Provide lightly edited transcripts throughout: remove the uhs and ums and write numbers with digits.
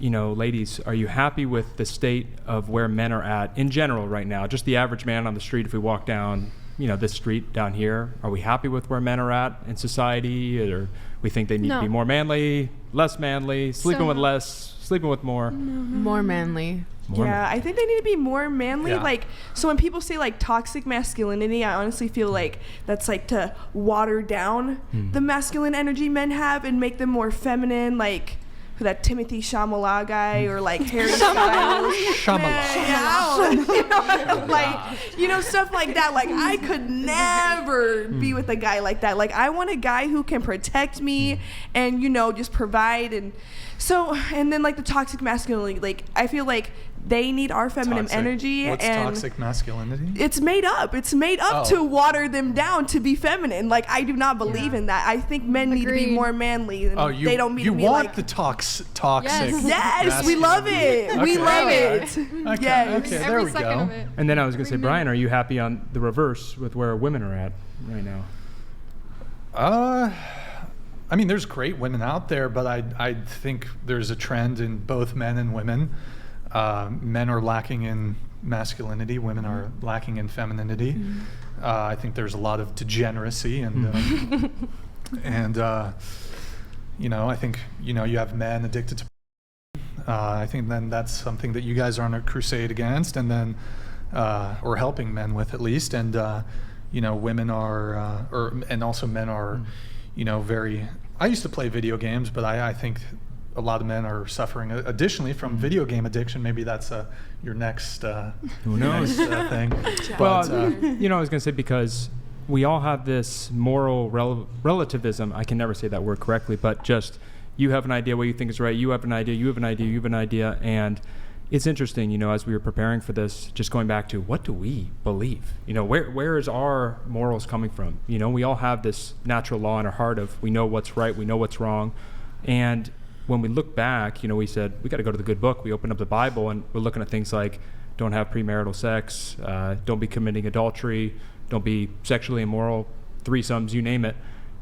ladies, are you happy with the state of where men are at in general right now? Just the average man on the street, if we walk down, this street down here, are we happy with where men are at in society? Or we think they need to be more manly, less manly, sleeping with less, sleeping with more? More manly. I think they need to be more manly. Yeah. So when people say toxic masculinity, I honestly feel like that's to water down the masculine energy men have and make them more feminine, that Timothy Chalamet guy or Harry Styles. Stuff like that. I could never be with a guy like that. I want a guy who can protect me and, just provide. And then the toxic masculinity, I feel like they need our feminine energy. What's and toxic masculinity? It's made up. It's made up to water them down to be feminine. I do not believe in that. I think men need to be more manly. And they don't mean to be the toxic. Yes, we love it. Okay. We love it. Okay, Yes. okay, there we go. And then I was going to say, Brian, are you happy on the reverse with where women are at right now? There's great women out there, but I think there's a trend in both men and women. Men are lacking in masculinity. Women are lacking in femininity. I think there's a lot of degeneracy and I think you have men addicted to. I think then that's something that you guys are on a crusade against, and then or helping men with at least. And women are, and also men are, very. I used to play video games, but I think a lot of men are suffering additionally from video game addiction. Maybe that's your next who knows thing. Well, I was going to say, because we all have this moral relativism. I can never say that word correctly, but just you have an idea what you think is right. You have an idea. You have an idea. You have an idea. And it's interesting, as we were preparing for this, just going back to what do we believe? Where is our morals coming from? We all have this natural law in our heart of we know what's right, we know what's wrong. And when we look back, we said we got to go to the good book. We opened up the Bible and we're looking at things like don't have premarital sex, don't be committing adultery, don't be sexually immoral, threesomes, you name it.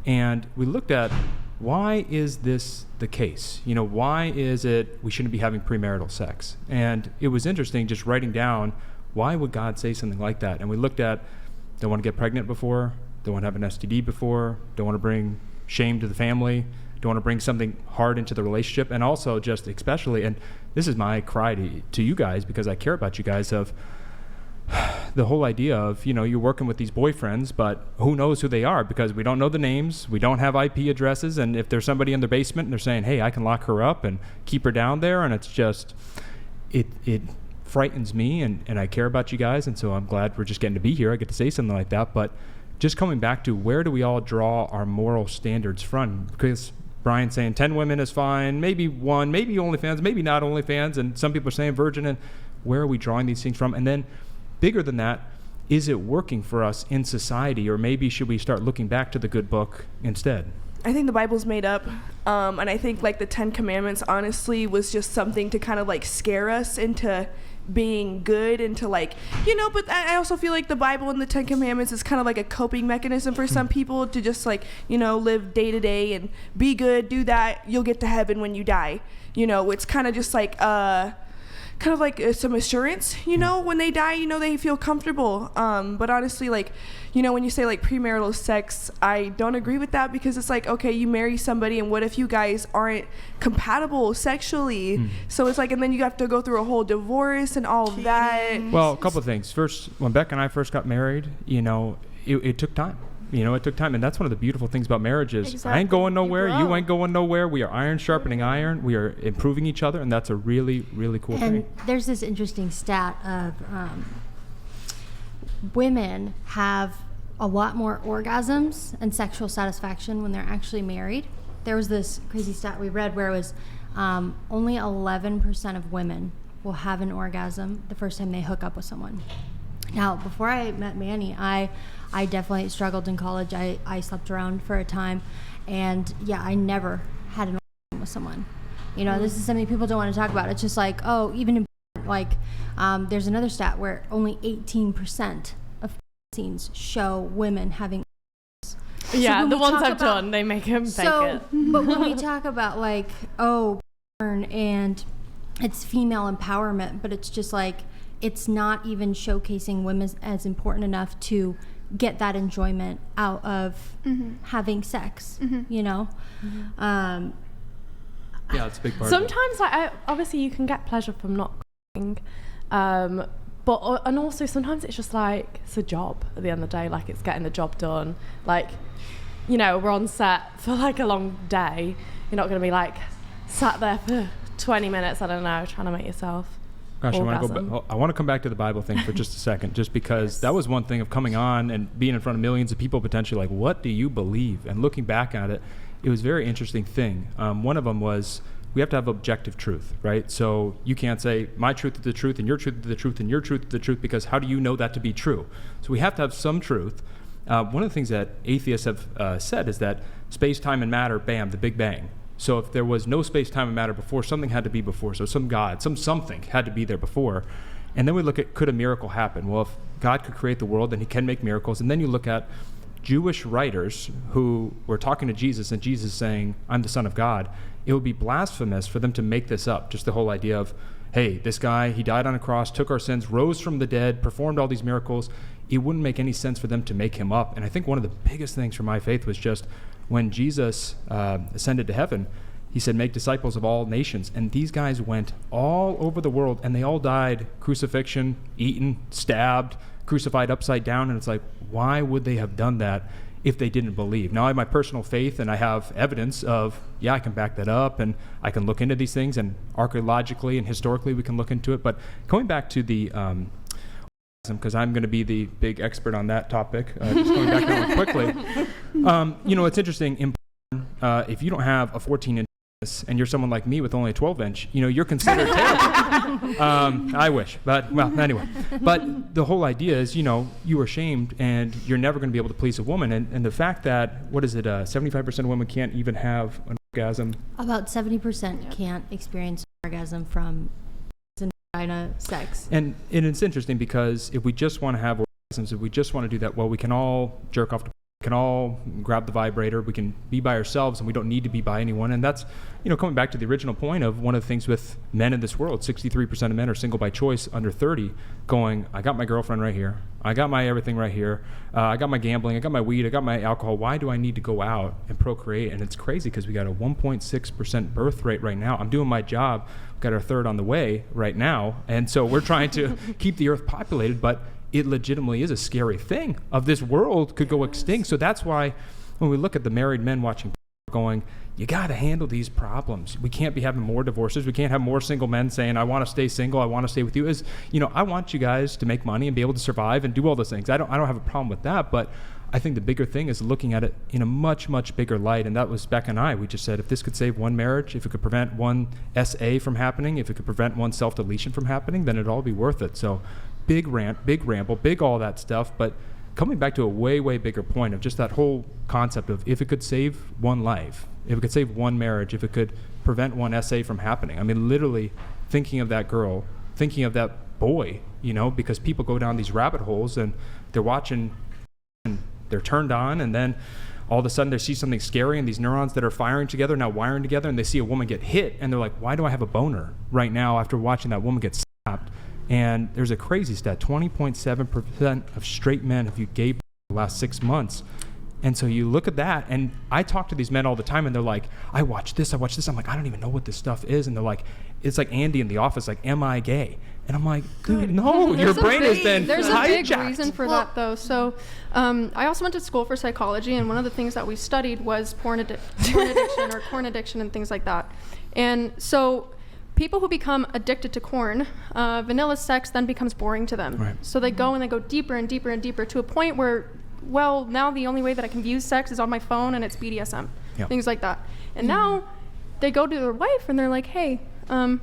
And we looked at, why is this the case? Why is it we shouldn't be having premarital sex? And it was interesting just writing down, why would God say something like that? And we looked at, don't want to get pregnant before, don't want to have an STD before, don't want to bring shame to the family, don't want to bring something hard into the relationship. And also just especially, and this is my cry to you guys because I care about you guys, of the whole idea of, you're working with these boyfriends, but who knows who they are because we don't know the names, we don't have IP addresses, and if there's somebody in their basement and they're saying, hey, I can lock her up and keep her down there, and it's just, it frightens me, and I care about you guys, and so I'm glad we're just getting to be here. I get to say something like that, but just coming back to where do we all draw our moral standards from? Because Brian's saying 10 women is fine, maybe one, maybe OnlyFans, maybe not OnlyFans, and some people are saying virgin, and where are we drawing these things from? And then bigger than that, is it working for us in society, or maybe should we start looking back to the good book instead? I think the Bible's made up, and I think the 10 Commandments honestly was just something to kind of scare us into being good, into but I also feel like the Bible and the 10 Commandments is kind of like a coping mechanism for some people to just live day to day and be good, do that, you'll get to heaven when you die. It's kind of just some assurance, when they die, they feel comfortable. But honestly, when you say premarital sex, I don't agree with that because it's okay, you marry somebody and what if you guys aren't compatible sexually? So it's and then you have to go through a whole divorce and all of that. Well, a couple of things. First, when Beck and I first got married, it took time. It took time, and that's one of the beautiful things about marriage is exactly. I ain't going nowhere, you ain't going nowhere. We are iron sharpening iron. We are improving each other, and that's a really, really cool thing. And there's this interesting stat of women have a lot more orgasms and sexual satisfaction when they're actually married. There was this crazy stat we read where it was only 11% of women will have an orgasm the first time they hook up with someone. Now, before I met Manny, I definitely struggled in college. I slept around for a time, and I never had an orgasm with someone. This is something people don't want to talk about. It's just even in there's another stat where only 18% of scenes show women having orgasms. Yeah, so the ones I've done, they make him fake it. But when we talk about porn and it's female empowerment, but it's just like, it's not even showcasing women as important enough to get that enjoyment out of having sex, you know? Yeah, it's a big part of Sometimes, like, obviously you can get pleasure from not crying, but and also sometimes it's just like, it's a job at the end of the day, like it's getting the job done. Like, you know, we're on set for like a long day. You're not going to be like sat there for 20 minutes, I don't know, trying to make yourself Gosh, orgasm. I want to come back to the Bible thing for just a second, just because that was one thing of coming on and being in front of millions of people potentially like, what do you believe? And looking back at it, it was a very interesting thing. One of them was, we have to have objective truth, right? So you can't say my truth is the truth and your truth is the truth and your truth is the truth, because how do you know that to be true? So we have to have some truth. One of the things that atheists have said is that space, time, and matter, bam, the Big Bang. So if there was no space, time, and matter before, something had to be before. So some God, something had to be there before. And then we look at, could a miracle happen? Well, if God could create the world, then he can make miracles. And then you look at Jewish writers who were talking to Jesus, and Jesus saying, I'm the Son of God. It would be blasphemous for them to make this up. Just the whole idea of, hey, this guy, he died on a cross, took our sins, rose from the dead, performed all these miracles. It wouldn't make any sense for them to make him up. And I think one of the biggest things for my faith was just when Jesus ascended to heaven, he said, make disciples of all nations. And these guys went all over the world, and they all died crucifixion, eaten, stabbed, crucified upside down. And it's like, why would they have done that if they didn't believe? Now I have my personal faith, and I have evidence of, yeah, I can back that up, and I can look into these things, and archaeologically and historically we can look into it. But going back to the because I'm going to be the big expert on that topic, just going back that one quickly. You know, it's interesting, in if you don't have a 14-inch and you're someone like me with only a 12-inch, you know, you're considered terrible. I wish, but well, anyway. But the whole idea is, you know, you are shamed and you're never going to be able to please a woman. And the fact that, 75% of women can't even have an orgasm. About 70% can't experience orgasm from vagina sex. And it's interesting because if we just want to have orgasms, if we just want to do that, well, we can all jerk off to, we can all grab the vibrator, we can be by ourselves, and we don't need to be by anyone. And that's, you know, coming back to the original point of one of the things with men in this world, 63% of men are single by choice under 30, going, I got my girlfriend right here, I got my everything right here, I got my gambling, I got my weed, I got my alcohol, why do I need to go out and procreate? And it's crazy because we got a 1.6% birth rate right now. I'm doing my job, we've got our third on the way right now, and so we're trying to keep the earth populated, but it legitimately is a scary thing of this world could go extinct. So that's why when we look at the married men watching, going, you got to handle these problems. We can't be having more divorces. We can't have more single men saying, I want to stay single, I want to stay with you. Is, you know, I want you guys to make money and be able to survive and do all those things. I don't have a problem with that, but I think the bigger thing is looking at it in a much, much bigger light. And that was Becca and I. We just said, if this could save one marriage, if it could prevent one SA from happening, if it could prevent one self-deletion from happening, then it'd all be worth it. So big rant, big ramble, big all that stuff. But coming back to a way, way bigger point of just that whole concept of if it could save one life, if it could save one marriage, if it could prevent one SA from happening. I mean, literally thinking of that girl, thinking of that boy, you know, because people go down these rabbit holes and they're watching and they're turned on, and then all of a sudden they see something scary and these neurons that are firing together, now wiring together, and they see a woman get hit and they're like, why do I have a boner right now after watching that woman get slapped? And there's a crazy stat, 20.7% of straight men have viewed gay porn in the last 6 months. And so you look at that, and I talk to these men all the time, and they're like, I watch this. I'm like, I don't even know what this stuff is. And they're like, it's like Andy in The Office, like, am I gay? And I'm like, dude, no, your brain has been There's hijacked. a big reason for that, though. So I also went to school for psychology, and one of the things that we studied was porn addiction or corn addiction and things like that. And so people who become addicted to corn, vanilla sex then becomes boring to them. Right. So they go and they go deeper and deeper and deeper to a point where, well, now the only way that I can view sex is on my phone, and it's BDSM, things like that. And now they go to their wife and they're like, hey, I'm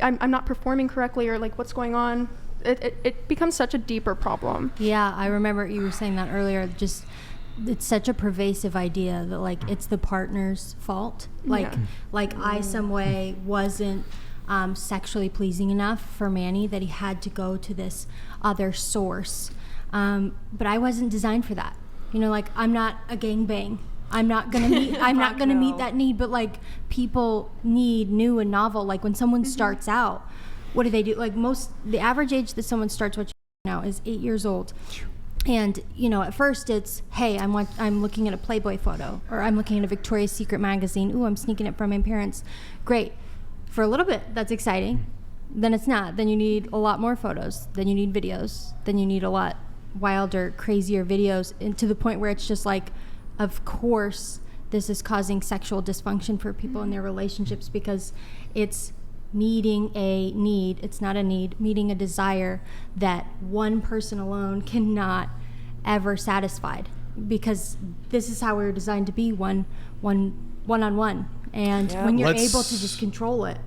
not performing correctly, or like, what's going on? It becomes such a deeper problem. Yeah, I remember you were saying that earlier. Just, it's such a pervasive idea that like it's the partner's fault. Like I some way wasn't sexually pleasing enough for Manny that he had to go to this other source. But I wasn't designed for that. You know, like I'm not a gangbang I'm not gonna meet no. that need. But like, people need new and novel. Like when someone starts out, what do they do? Like the average age that someone starts watching now is 8 years old. And at first it's, hey, I'm looking at a Playboy photo, or I'm looking at a Victoria's Secret magazine. Ooh, I'm sneaking it from my parents. Great. For a little bit, that's exciting. Then it's not. Then you need a lot more photos. Then you need videos. Then you need a lot wilder, crazier videos, and to the point where it's just like, of course, this is causing sexual dysfunction for people in their relationships, because it's meeting a need. It's not a need, meeting a desire that one person alone cannot ever satisfy, because this is how we were designed to be, one-on-one. And when you're able to just control it,